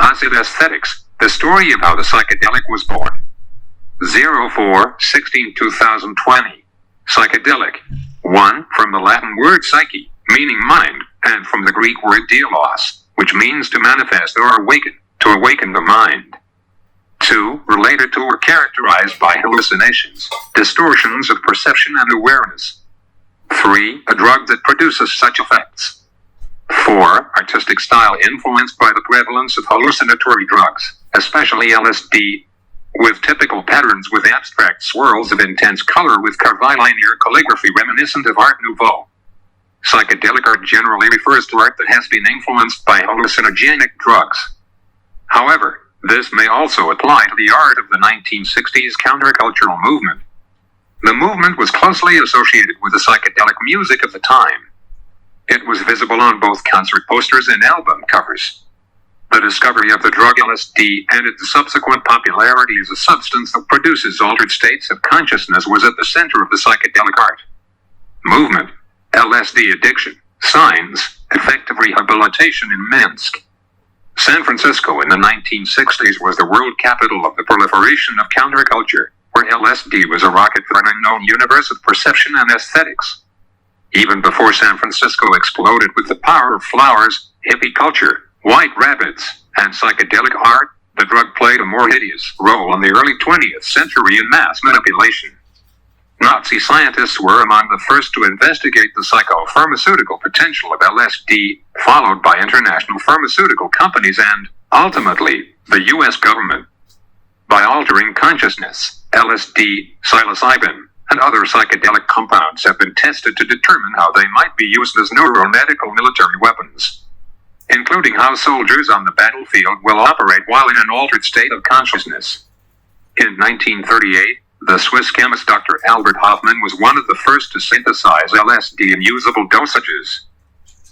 Acid Aesthetics, the story of how the psychedelic was born. 04-16-2020. Psychedelic. 1. From the Latin word psyche, meaning mind, and from the Greek word dielos, which means to manifest or awaken, to awaken the mind. 2. Related to or characterized by hallucinations, distortions of perception and awareness. 3. A drug that produces such effects. 4. Artistic style influenced by the prevalence of hallucinatory drugs, especially LSD, with typical patterns with abstract swirls of intense color with curvilinear calligraphy reminiscent of Art Nouveau. Psychedelic art generally refers to art that has been influenced by hallucinogenic drugs. However, this may also apply to the art of the 1960s countercultural movement. The movement was closely associated with the psychedelic music of the time. It was visible on both concert posters and album covers. The discovery of the drug LSD and its subsequent popularity as a substance that produces altered states of consciousness was at the center of the psychedelic art movement. LSD addiction, signs, effective rehabilitation in Minsk. San Francisco in the 1960s was the world capital of the proliferation of counterculture, where LSD was a rocket for an unknown universe of perception and aesthetics. Even before San Francisco exploded with the power of flowers, hippie culture, white rabbits, and psychedelic art, the drug played a more hideous role in the early 20th century in mass manipulation. Nazi scientists were among the first to investigate the psychopharmaceutical potential of LSD, followed by international pharmaceutical companies and, ultimately, the U.S. government. By altering consciousness, LSD, psilocybin, and other psychedelic compounds have been tested to determine how they might be used as neuromedical military weapons, including how soldiers on the battlefield will operate while in an altered state of consciousness. In 1938, the Swiss chemist Dr. Albert Hofmann was one of the first to synthesize LSD in usable dosages.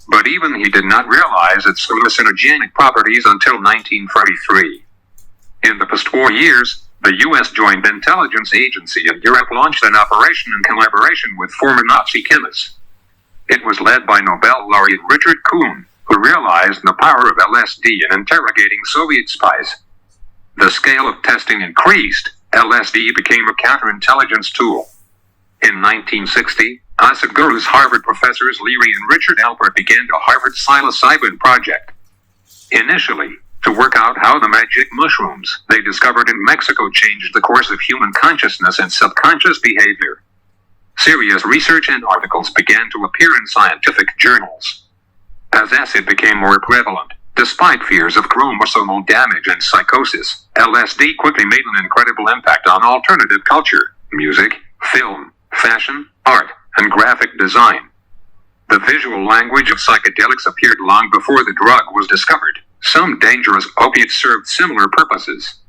But even he did not realize its hallucinogenic properties until 1933. In the post-war years, the U.S. Joint Intelligence Agency in Europe launched an operation in collaboration with former Nazi chemists. It was led by Nobel laureate Richard Kuhn, who realized the power of LSD in interrogating Soviet spies. The scale of testing increased. LSD became a counterintelligence tool. In 1960, acid gurus Harvard professors Leary and Richard Alpert began the Harvard psilocybin project. Initially, to work out how the magic mushrooms they discovered in Mexico changed the course of human consciousness and subconscious behavior. Serious research and articles began to appear in scientific journals. As acid became more prevalent, despite fears of chromosomal damage and psychosis, LSD quickly made an incredible impact on alternative culture, music, film, fashion, art, and graphic design. The visual language of psychedelics appeared long before the drug was discovered. Some dangerous opiates served similar purposes.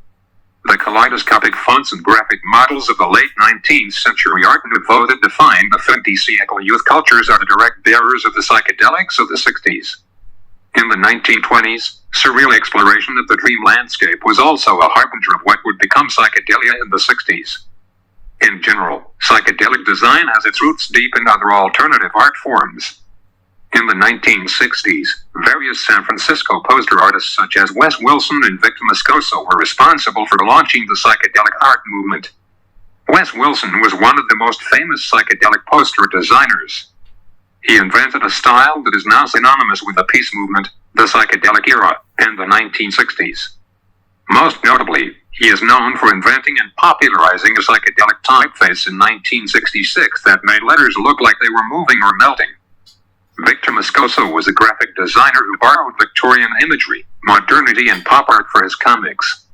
The kaleidoscopic fonts and graphic models of the late 19th century Art Nouveau that defined the fin de siècle youth cultures are the direct bearers of the psychedelics of the 60s. In the 1920s, surreal exploration of the dream landscape was also a harbinger of what would become psychedelia in the 60s. In general, psychedelic design has its roots deep in other alternative art forms. In the 1960s, various San Francisco poster artists such as Wes Wilson and Victor Moscoso were responsible for launching the psychedelic art movement. Wes Wilson was one of the most famous psychedelic poster designers. He invented a style that is now synonymous with the peace movement, the psychedelic era, and the 1960s. Most notably, he is known for inventing and popularizing a psychedelic typeface in 1966 that made letters look like they were moving or melting. Victor Moscoso was a graphic designer who borrowed Victorian imagery, modernity, and pop art for his comics.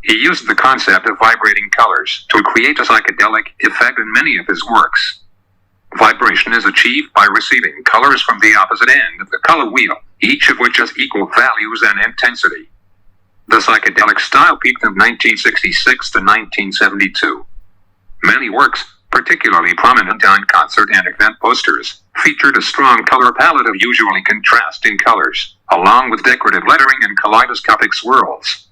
He used the concept of vibrating colors to create a psychedelic effect in many of his works. Vibration is achieved by receiving colors from the opposite end of the color wheel, each of which has equal values and intensity. The psychedelic style peaked in 1966 to 1972. Many works, particularly prominent on concert and event posters, featured a strong color palette of usually contrasting colors, along with decorative lettering and kaleidoscopic swirls.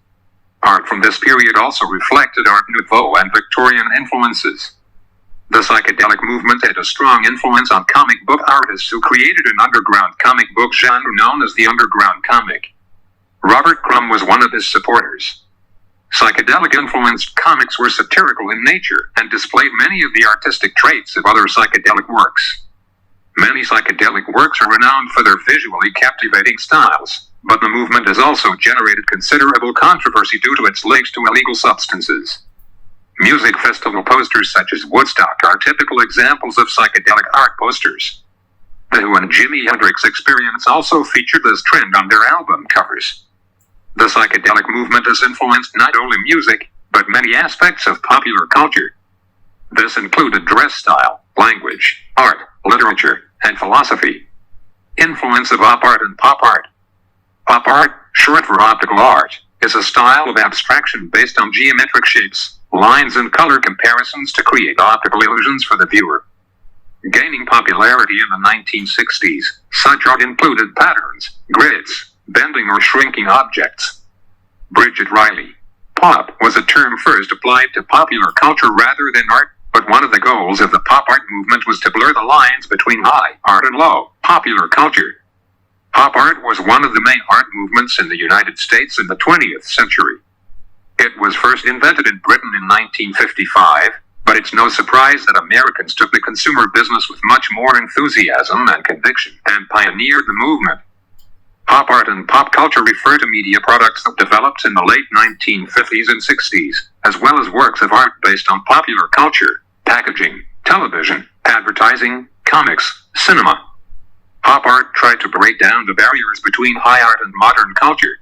Art from this period also reflected Art Nouveau and Victorian influences. The psychedelic movement had a strong influence on comic book artists who created an underground comic book genre known as the underground comic. Robert Crumb was one of his supporters. Psychedelic-influenced comics were satirical in nature and displayed many of the artistic traits of other psychedelic works. Many psychedelic works are renowned for their visually captivating styles, but the movement has also generated considerable controversy due to its links to illegal substances. Music festival posters such as Woodstock are typical examples of psychedelic art posters. The Who and Jimi Hendrix Experience also featured this trend on their album covers. The psychedelic movement has influenced not only music, but many aspects of popular culture. This included dress style, language, art, literature, and philosophy. Influence of op art and pop art. Pop art, short for optical art, is a style of abstraction based on geometric shapes, lines, and color comparisons to create optical illusions for the viewer. Gaining popularity in the 1960s, such art included patterns, grids, bending or shrinking objects. Bridget Riley. Pop was a term first applied to popular culture rather than art, but one of the goals of the pop art movement was to blur the lines between high art and low popular culture. Pop art was one of the main art movements in the United States in the 20th century. It was first invented in Britain in 1955, but it's no surprise that Americans took the consumer business with much more enthusiasm and conviction and pioneered the movement. Pop art and pop culture refer to media products that developed in the late 1950s and 60s, as well as works of art based on popular culture, packaging, television, advertising, comics, cinema. Pop art tried to break down the barriers between high art and modern culture,